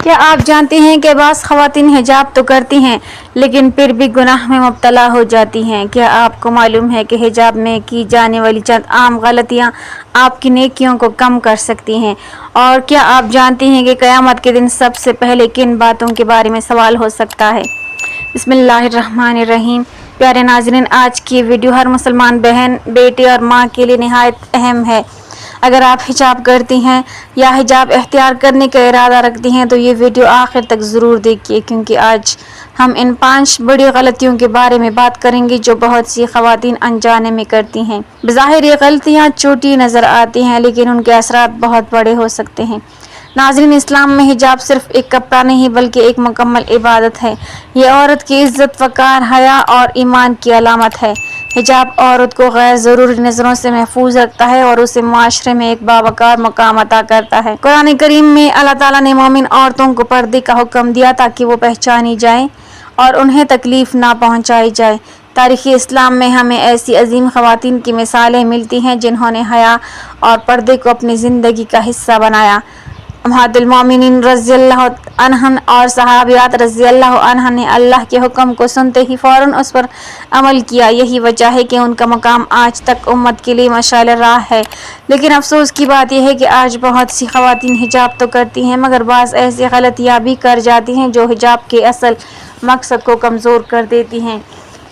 کیا آپ جانتے ہیں کہ بعض خواتین حجاب تو کرتی ہیں لیکن پھر بھی گناہ میں مبتلا ہو جاتی ہیں؟ کیا آپ کو معلوم ہے کہ حجاب میں کی جانے والی چند عام غلطیاں آپ کی نیکیوں کو کم کر سکتی ہیں؟ اور کیا آپ جانتی ہیں کہ قیامت کے دن سب سے پہلے کن باتوں کے بارے میں سوال ہو سکتا ہے؟ بسم اللہ الرحمن الرحیم۔ پیارے ناظرین، آج کی ویڈیو ہر مسلمان بہن، بیٹی اور ماں کے لیے نہایت اہم ہے۔ اگر آپ حجاب کرتی ہیں یا حجاب اختیار کرنے کا ارادہ رکھتی ہیں تو یہ ویڈیو آخر تک ضرور دیکھیے، کیونکہ آج ہم ان 5 بڑی غلطیوں کے بارے میں بات کریں گے جو بہت سی خواتین انجانے میں کرتی ہیں۔ بظاہر یہ غلطیاں چھوٹی نظر آتی ہیں لیکن ان کے اثرات بہت بڑے ہو سکتے ہیں۔ ناظرین، اسلام میں حجاب صرف ایک کپڑا نہیں بلکہ ایک مکمل عبادت ہے۔ یہ عورت کی عزت، وقار، حیا اور ایمان کی علامت ہے۔ حجاب عورت کو غیر ضروری نظروں سے محفوظ رکھتا ہے اور اسے معاشرے میں ایک باوقار مقام عطا کرتا ہے۔ قرآن کریم میں اللہ تعالیٰ نے مومن عورتوں کو پردے کا حکم دیا تاکہ وہ پہچانی جائیں اور انہیں تکلیف نہ پہنچائی جائے۔ تاریخ اسلام میں ہمیں ایسی عظیم خواتین کی مثالیں ملتی ہیں جنہوں نے حیا اور پردے کو اپنی زندگی کا حصہ بنایا۔ امہات المومنین رضی اللہ عنہا اور صحابیات رضی اللہ عنہا نے اللہ کے حکم کو سنتے ہی فوراً اس پر عمل کیا۔ یہی وجہ ہے کہ ان کا مقام آج تک امت کے لیے مشعل راہ ہے۔ لیکن افسوس کی بات یہ ہے کہ آج بہت سی خواتین حجاب تو کرتی ہیں مگر بعض ایسی غلطیاں بھی کر جاتی ہیں جو حجاب کے اصل مقصد کو کمزور کر دیتی ہیں۔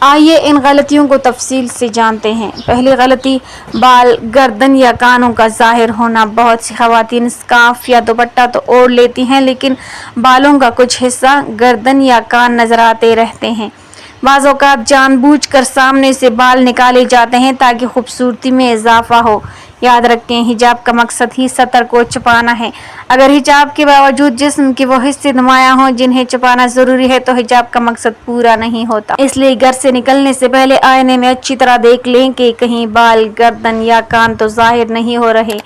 آئیے ان غلطیوں کو تفصیل سے جانتے ہیں۔ پہلی غلطی، بال، گردن یا کانوں کا ظاہر ہونا۔ بہت سی خواتین اسکارف یا دوپٹہ تو اوڑھ لیتی ہیں لیکن بالوں کا کچھ حصہ، گردن یا کان نظر آتے رہتے ہیں۔ بعض اوقات جان بوجھ کر سامنے سے بال نکالے جاتے ہیں تاکہ خوبصورتی میں اضافہ ہو۔ یاد رکھیں، حجاب کا مقصد ہی سطر کو چھپانا ہے۔ اگر حجاب کے باوجود جسم کے وہ حصے نمایاں ہوں جنہیں چھپانا ضروری ہے تو حجاب کا مقصد پورا نہیں ہوتا۔ اس لیے گھر سے نکلنے سے پہلے آئینے میں اچھی طرح دیکھ لیں کہ کہیں بال، گردن یا کان تو ظاہر نہیں ہو رہے۔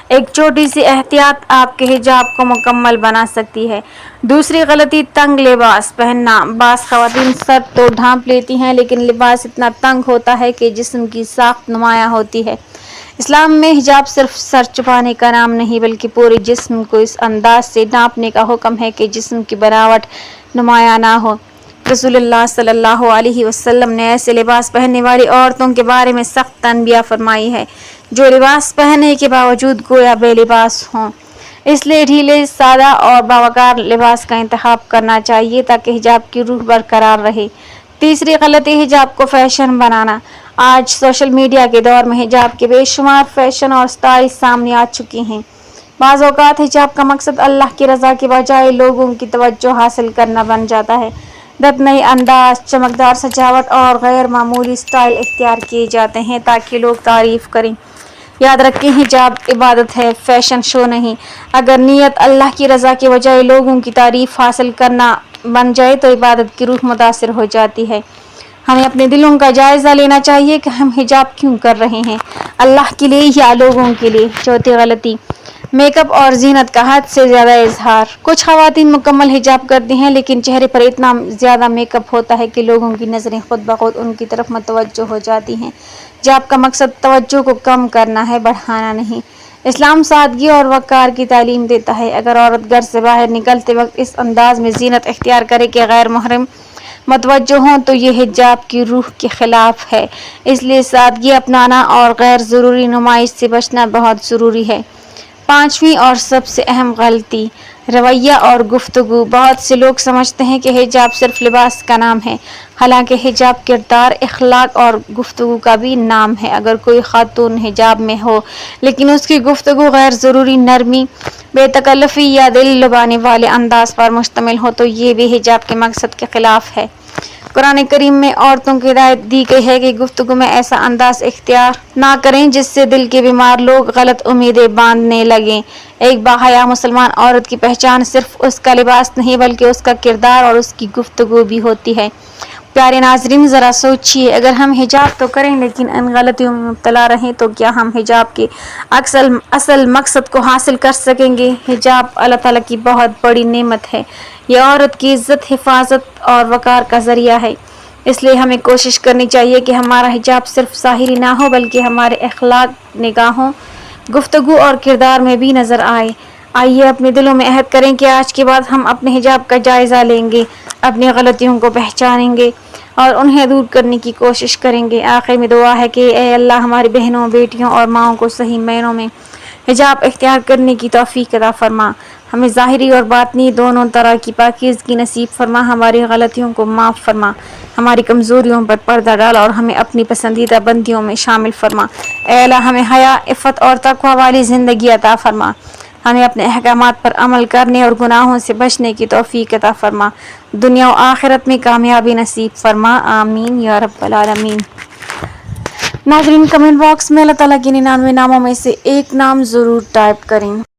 ایک چھوٹی سی احتیاط آپ کے حجاب کو مکمل بنا سکتی ہے۔ دوسری غلطی، تنگ لباس پہننا۔ بعض خواتین سر تو ڈھانپ لیتی ہیں لیکن لباس اتنا تنگ ہوتا ہے کہ جسم کی ساخت نمایاں ہوتی ہے۔ اسلام میں حجاب صرف سر چھپانے کا نام نہیں بلکہ پورے جسم کو اس انداز سے ڈھانپنے کا حکم ہے کہ جسم کی بناوٹ نمایاں نہ ہو۔ رسول اللہ صلی اللہ علیہ وسلم نے ایسے لباس پہننے والی عورتوں کے بارے میں سخت تنبیہ فرمائی ہے جو لباس پہننے کے باوجود گویا بے لباس ہوں۔ اس لیے ڈھیلے، سادہ اور باوقار لباس کا انتخاب کرنا چاہیے تاکہ حجاب کی روح برقرار رہے۔ تیسری غلطی، حجاب کو فیشن بنانا۔ آج سوشل میڈیا کے دور میں حجاب کے بے شمار فیشن اور سٹائل سامنے آ چکی ہیں۔ بعض اوقات حجاب کا مقصد اللہ کی رضا کے بجائے لوگوں کی توجہ حاصل کرنا بن جاتا ہے۔ نت نئے انداز، چمکدار سجاوٹ اور غیر معمولی سٹائل اختیار کیے جاتے ہیں تاکہ لوگ تعریف کریں۔ یاد رکھیں، حجاب عبادت ہے، فیشن شو نہیں۔ اگر نیت اللہ کی رضا کے بجائے لوگوں کی تعریف حاصل کرنا بن جائے تو عبادت کی روح متاثر ہو جاتی ہے۔ ہمیں اپنے دلوں کا جائزہ لینا چاہیے کہ ہم حجاب کیوں کر رہے ہیں، اللہ کے لیے یا لوگوں کے لیے۔ چوتھی غلطی، میک اپ اور زینت کا حد سے زیادہ اظہار۔ کچھ خواتین مکمل حجاب کرتی ہیں لیکن چہرے پر اتنا زیادہ میک اپ ہوتا ہے کہ لوگوں کی نظریں خود بخود ان کی طرف متوجہ ہو جاتی ہیں۔ حجاب کا مقصد توجہ کو کم کرنا ہے، بڑھانا نہیں۔ اسلام سادگی اور وقار کی تعلیم دیتا ہے۔ اگر عورت گھر سے باہر نکلتے وقت اس انداز میں زینت اختیار کرے کہ غیر محرم متوجہ ہوں تو یہ حجاب کی روح کے خلاف ہے۔ اس لیے سادگی اپنانا اور غیر ضروری نمائش سے بچنا بہت ضروری ہے۔ پانچویں اور سب سے اہم غلطی، رویہ اور گفتگو۔ بہت سے لوگ سمجھتے ہیں کہ حجاب صرف لباس کا نام ہے، حالانکہ حجاب کردار، اخلاق اور گفتگو کا بھی نام ہے۔ اگر کوئی خاتون حجاب میں ہو لیکن اس کی گفتگو غیر ضروری نرمی، بے تکلفی یا دل لبانے والے انداز پر مشتمل ہو تو یہ بھی حجاب کے مقصد کے خلاف ہے۔ قرآن کریم میں عورتوں کو ہدایت دی گئی ہے کہ گفتگو میں ایسا انداز اختیار نہ کریں جس سے دل کے بیمار لوگ غلط امیدیں باندھنے لگیں۔ ایک باحیا مسلمان عورت کی پہچان صرف اس کا لباس نہیں بلکہ اس کا کردار اور اس کی گفتگو بھی ہوتی ہے۔ پیارے ناظرین، ذرا سوچئے، اگر ہم حجاب تو کریں لیکن ان غلطیوں میں مبتلا رہیں تو کیا ہم حجاب کے اصل مقصد کو حاصل کر سکیں گے؟ حجاب اللہ تعالیٰ کی بہت بڑی نعمت ہے۔ یہ عورت کی عزت، حفاظت اور وقار کا ذریعہ ہے۔ اس لیے ہمیں کوشش کرنی چاہیے کہ ہمارا حجاب صرف ظاہری نہ ہو بلکہ ہمارے اخلاق، نگاہوں، گفتگو اور کردار میں بھی نظر آئے۔ آئیے اپنے دلوں میں عہد کریں کہ آج کے بعد ہم اپنے حجاب کا جائزہ لیں گے، اپنی غلطیوں کو پہچانیں گے اور انہیں دور کرنے کی کوشش کریں گے۔ آخر میں دعا ہے کہ اے اللہ ہماری بہنوں، بیٹیوں اور ماؤں کو صحیح معنوں میں حجاب اختیار کرنے کی توفیق عطا فرما، ہمیں ظاہری اور باطنی دونوں طرح کی پاکیزگی نصیب فرما، ہماری غلطیوں کو معاف فرما، ہماری کمزوریوں پر پردہ ڈالا اور ہمیں اپنی پسندیدہ بندیوں میں شامل فرما۔ اے اللہ ہمیں حیا، عفت اور تقوی والی زندگی عطا فرما، ہمیں اپنے احکامات پر عمل کرنے اور گناہوں سے بچنے کی توفیق عطا فرما، دنیا و آخرت میں کامیابی نصیب فرما، آمین یا رب العالمین۔ ناظرین، کمنٹ باکس میں اللہ تعالیٰ کے 99 ناموں میں سے ایک نام ضرور ٹائپ کریں۔